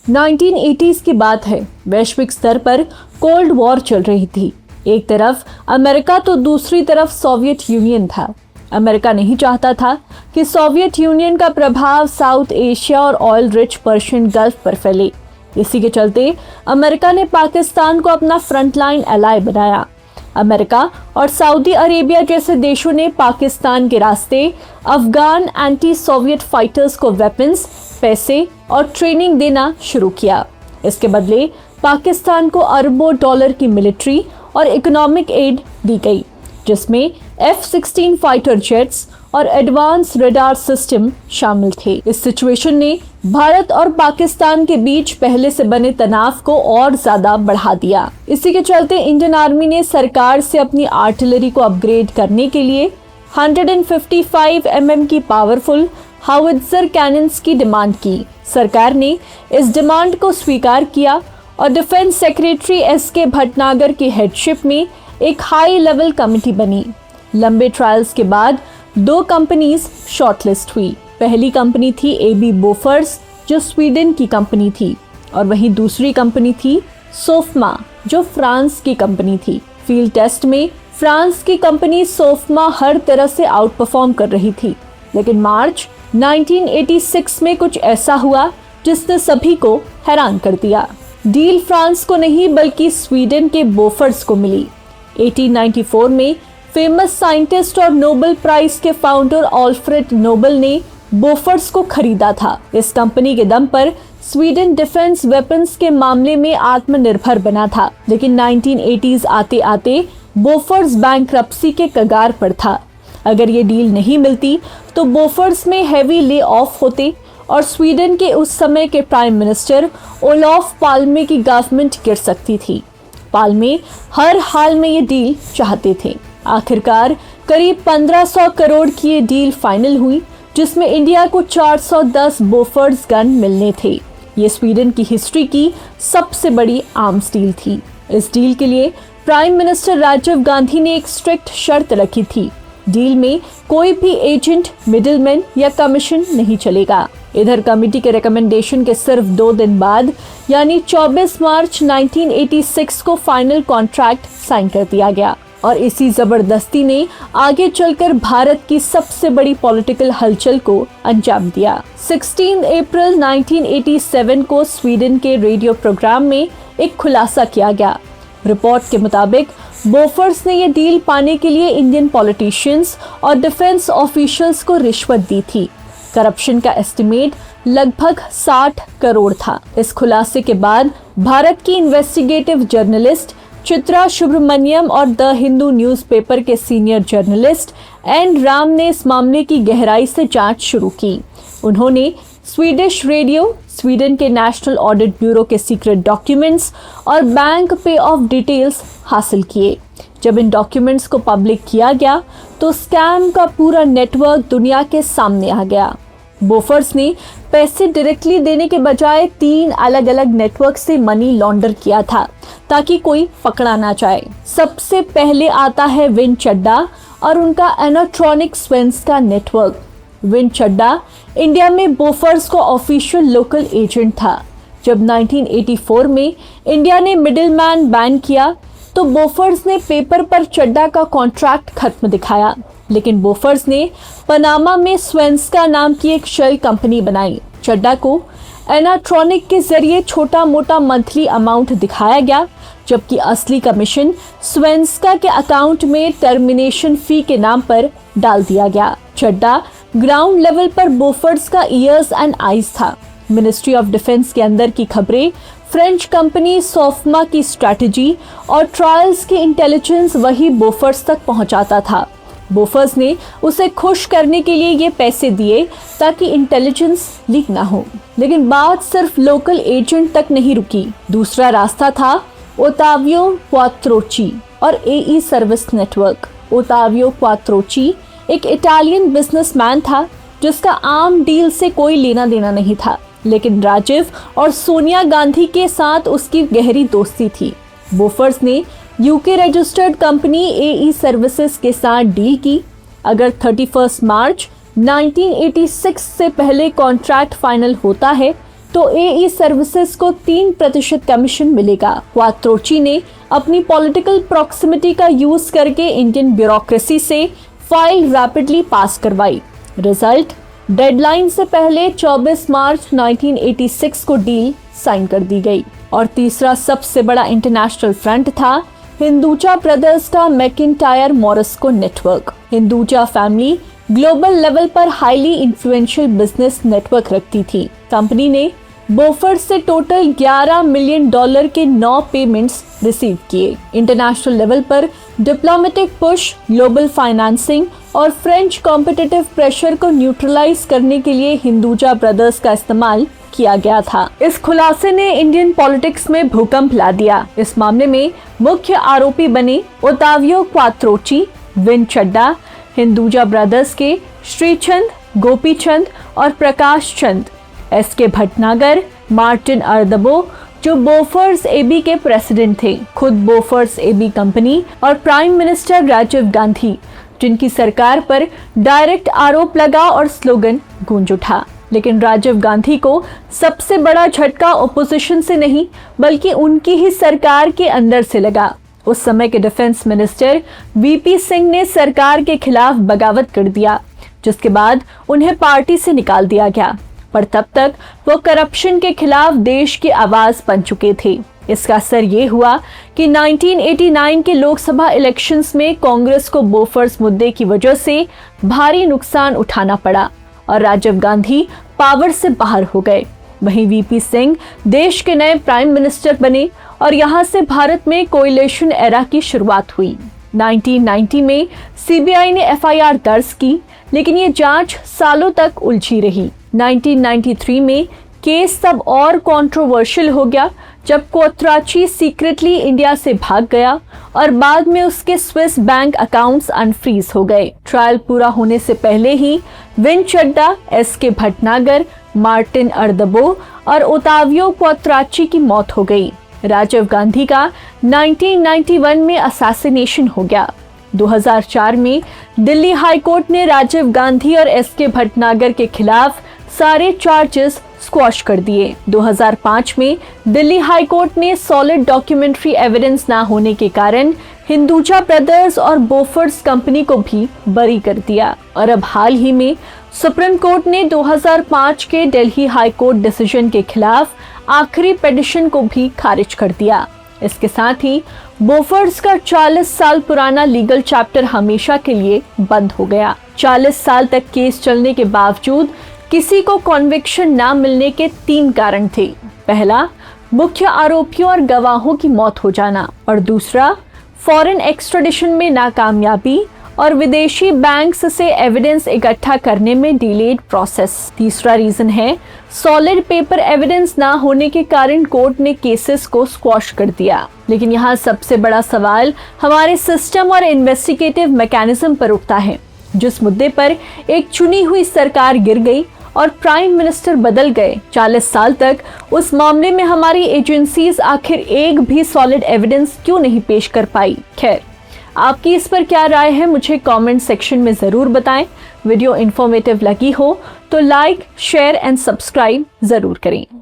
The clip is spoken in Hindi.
1980s की बात है। वैश्विक स्तर पर कोल्ड वॉर चल रही थी। एक तरफ अमेरिका तो दूसरी तरफ सोवियत यूनियन था। अमेरिका नहीं चाहता था कि सोवियत यूनियन का प्रभाव साउथ एशिया और ऑयल रिच पर्शियन गल्फ पर फैले। इसी के चलते अमेरिका ने पाकिस्तान को अपना फ्रंटलाइन एलाय बनाया। अमेरिका और सऊदी अरेबिया जैसे देशों ने पाकिस्तान के रास्ते अफगान एंटी सोवियत फाइटर्स को वेपन्स, पैसे और ट्रेनिंग देना शुरू किया। इसके बदले पाकिस्तान को अरबों डॉलर की मिलिट्री और इकोनॉमिक एड दी गई, जिसमें F-16 फाइटर जेट्स और एडवांस रडार सिस्टम शामिल थे। इस सिचुएशन ने भारत और पाकिस्तान के बीच पहले से बने तनाव को और ज्यादा बढ़ा दिया। इसी के चलते इंडियन आर्मी ने सरकार से अपनी आर्टिलरी को अपग्रेड करने के लिए 155 mm की पावरफुल हाउइत्जर कैनन्स की डिमांड की। सरकार ने इस डिमांड को स्वीकार किया और डिफेंस सेक्रेटरी SK भटनागर की हेडशिप में एक हाई लेवल कमेटी बनी। लंबे ट्रायल्स के बाद 2 कंपनीज शॉर्टलिस्ट हुई। पहली कंपनी थी AB बोफर्स, जो स्वीडन की कंपनी थी, और वहीं दूसरी कंपनी थी सोफमा, जो फ्रांस की कंपनी थी। फील्ड टेस्ट में फ्रांस की कंपनी सोफमा हर तरह से आउट परफॉर्म कर रही थी, लेकिन मार्च 1986 में कुछ ऐसा हुआ जिसने सभी को हैरान कर दिया। डील फ्रांस को नहीं बल्कि स्वीडन के बोफर्स को मिली। 1894 में फेमस साइंटिस्ट और नोबेल प्राइज के फाउंडर ऑल्फ्रेड नोबेल ने बोफर्स को खरीदा था। इस कंपनी के दम पर स्वीडन डिफेंस वेपन्स के मामले में आत्मनिर्भर बना था, लेकिन 1980s आते आते बोफर्स बैंकरप्सी के कगार पर था। अगर ये डील नहीं मिलती तो बोफर्स में हैवी ले ऑफ होते और स्वीडन के उस समय के प्राइम मिनिस्टर ओलॉफ पाल्मे की गवर्नमेंट गिर सकती थी। पाल्मे हर हाल में ये डील चाहते थे। आखिरकार करीब 1500 करोड़ की ये डील फाइनल हुई, जिसमें इंडिया को 410 बोफर्स गन मिलने थे। ये स्वीडन की हिस्ट्री की सबसे बड़ी आर्म्स डील थी। इस डील के लिए प्राइम मिनिस्टर राजीव गांधी ने एक स्ट्रिक्ट शर्त रखी थी। डील में कोई भी एजेंट, मिडिलमैन या कमीशन नहीं चलेगा। इधर कमेटी के रिकमेंडेशन के सिर्फ 2 दिन बाद यानी 24 मार्च 1986 को फाइनल कॉन्ट्रैक्ट साइन कर दिया गया और इसी जबरदस्ती ने आगे चलकर भारत की सबसे बड़ी पॉलिटिकल हलचल को अंजाम दिया। 16 अप्रैल 1987 को स्वीडन के रेडियो प्रोग्राम में एक खुलासा किया गया। रिपोर्ट के मुताबिक बोफर्स ने यह डील पाने के लिए इंडियन पॉलिटिशियंस और डिफेंस ऑफिशियल्स को रिश्वत दी थी। करप्शन का एस्टिमेट लगभग 60 करोड़ था। इस खुलासे के बाद भारत की इन्वेस्टिगेटिव जर्नलिस्ट चित्रा सुब्रमण्यम और द हिंदू न्यूज़पेपर के सीनियर जर्नलिस्ट एन राम ने इस मामले की गहराई से जांच शुरू की। उन्होंने स्वीडिश रेडियो, स्वीडन के नेशनल ऑडिट ब्यूरो के सीक्रेट डॉक्यूमेंट्स और बैंक पे ऑफ डिटेल्स हासिल किए। जब इन डॉक्यूमेंट्स को पब्लिक किया गया तो स्कैम का पूरा नेटवर्क दुनिया के सामने आ गया। बोफर्स ने पैसे डायरेक्टली देने के बजाय 3 अलग अलग नेटवर्क से मनी लॉन्डर किया था ताकि कोई पकड़ा ना जाए। सबसे पहले आता है विन चड्डा और उनका एनाट्रॉनिक स्वेंस का नेटवर्क। विन चड्डा इंडिया में बोफर्स को ऑफिशियल लोकल एजेंट था। जब 1984 में इंडिया ने मिडिलमैन बैन किया तो बोफर्स ने पेपर पर चड्डा का कॉन्ट्रैक्ट खत्म दिखाया, लेकिन बोफर्स ने पनामा में स्वेंस्का नाम की एक शेल कंपनी बनाई। चड्डा को एनाट्रॉनिक के जरिए छोटा मोटा मंथली अमाउंट दिखाया गया, जबकि असली कमीशन स्वेंस्का के अकाउंट में टर्मिनेशन फी के नाम पर डाल दिया गया। चड्डा ग्राउंड लेवल पर बोफर्स का ईयर्स एंड आईज था। मिनिस्ट्री ऑफ डिफेंस के अंदर की खबरें, फ्रेंच कंपनी सोफमा की स्ट्रैटेजी और ट्रायल्स की इंटेलिजेंस वही बोफर्स तक पहुंचाता था। बोफर्स ने उसे खुश करने के लिए ये पैसे दिए ताकि इंटेलिजेंस लीक ना हो। लेकिन बात सिर्फ लोकल एजेंट तक नहीं रुकी। दूसरा रास्ता था ओतावियो क्वात्रोची और एई सर्विस नेटवर्क। ओतावियो क्वात्रोची एक इटालियन बिजनेसमैन था जिसका आम डील से कोई लेना देना नहीं था, लेकिन राजीव और सोनिया गांधी के साथ उसकी गहरी दोस्ती थी। बोफर्स ने यूके रजिस्टर्ड कंपनी एई सर्विसेज के साथ डील की। अगर 31 मार्च 1986 से पहले कॉन्ट्रैक्ट फाइनल होता है तो एई सर्विसेज को 3% कमीशन मिलेगा। क्वात्रोची ने अपनी पॉलिटिकल प्रॉक्सिमिटी का यूज करके इंडियन ब्यूरोक्रेसी से फाइल रैपिडली पास करवाई। रिजल्ट, डेडलाइन से पहले 24 मार्च 1986 को डील साइन कर दी गई। और तीसरा सबसे बड़ा इंटरनेशनल फ्रंट था हिंदुजा ब्रदर्स का McIntyre Morisco network. Hinduja family global level पर हाईली इन्फ्लुएंशियल बिजनेस नेटवर्क रखती थी। कंपनी ने बोफर्स से टोटल $11 मिलियन के 9 पेमेंट्स रिसीव किए। इंटरनेशनल लेवल पर डिप्लोमेटिक पुश, ग्लोबल फाइनेंसिंग और फ्रेंच कॉम्पिटिटिव प्रेशर को न्यूट्रलाइज करने के लिए हिंदुजा ब्रदर्स का इस्तेमाल किया गया था। इस खुलासे ने इंडियन पॉलिटिक्स में भूकंप ला दिया। इस मामले में मुख्य आरोपी बने ओतावियो क्वात्रोची, विन चड्डा, हिंदुजा ब्रदर्स के श्रीचंद, गोपीचंद और प्रकाश चंद, एसके भटनागर, मार्टिन अर्दबो, जो बोफर्स एबी के प्रेसिडेंट थे, खुद बोफर्स एबी कंपनी और प्राइम मिनिस्टर राजीव गांधी, जिनकी सरकार पर डायरेक्ट आरोप लगा और स्लोगन गूंज उठा। लेकिन राजीव गांधी को सबसे बड़ा झटका ओपोजिशन से नहीं बल्कि उनकी ही सरकार के अंदर से लगा। उस समय के डिफेंस मिनिस्टर वीपी सिंह ने सरकार के खिलाफ बगावत कर दिया, जिसके बाद उन्हें पार्टी से निकाल दिया गया। पर तब तक वो करप्शन के खिलाफ देश की आवाज बन चुके थे। इसका असर ये हुआ कि 1989 के लोकसभा इलेक्शंस में कांग्रेस को बोफर्स मुद्दे की वजह से भारी नुकसान उठाना पड़ा और राजीव गांधी पावर से बाहर हो गए। वहीं वीपी सिंह देश के नए प्राइम मिनिस्टर बने और यहां से भारत में कोएलिशन एरा की शुरुआत हुई। 1990 में सीबीआई ने एफआईआर दर्ज की, लेकिन ये जांच सालों तक उलझी रही। 1993 में केस तब और कंट्रोवर्शियल हो गया जब क्वात्रोची सीक्रेटली इंडिया से भाग गया और बाद में उसके स्विस बैंक अकाउंट्स अनफ्रीज हो गए। ट्रायल पूरा होने से पहले ही विन चड्डा, एसके भटनागर, मार्टिन अर्दबो और ओतावियो क्वात्रोची की मौत हो गई। राजीव गांधी का 1991 में असैसिनेशन हो गया। 2004 में दिल्ली हाई कोर्ट ने राजीव गांधी और एसके भटनागर के खिलाफ सारे चार्जेस स्क्वॉश कर दिए। 2005 में दिल्ली हाई कोर्ट ने सॉलिड डॉक्यूमेंट्री एविडेंस ना होने के कारण हिंदुजा ब्रदर्स और बोफर्स कंपनी को भी बरी कर दिया। और अब हाल ही में सुप्रीम कोर्ट ने 2005 के दिल्ली हाई कोर्ट डिसीजन के खिलाफ आखिरी पिटीशन को भी खारिज कर दिया। इसके साथ ही बोफर्स का 40 साल पुराना लीगल चैप्टर हमेशा के लिए बंद हो गया। 40 साल तक केस चलने के बावजूद किसी को कॉन्विक्शन ना मिलने के 3 कारण थे। पहला, मुख्य आरोपियों और गवाहों की मौत हो जाना, और दूसरा, फॉरेन एक्सट्रेडिशन में नाकामयाबी और विदेशी बैंक्स से एविडेंस इकट्ठा करने में डिलेड प्रोसेस। तीसरा रीजन है सॉलिड पेपर एविडेंस ना होने के कारण कोर्ट ने केसेस को स्क्वॉश कर दिया। लेकिन यहाँ सबसे बड़ा सवाल हमारे सिस्टम और इन्वेस्टिगेटिव मैकेनिज्म पर उठता है। जिस मुद्दे पर एक चुनी हुई सरकार गिर गई और प्राइम मिनिस्टर बदल गए, 40 साल तक उस मामले में हमारी एजेंसीज आखिर एक भी सॉलिड एविडेंस क्यों नहीं पेश कर पाई। खैर, आपकी इस पर क्या राय है मुझे कमेंट सेक्शन में ज़रूर बताएं। वीडियो इन्फॉर्मेटिव लगी हो तो लाइक, शेयर एंड सब्सक्राइब ज़रूर करें।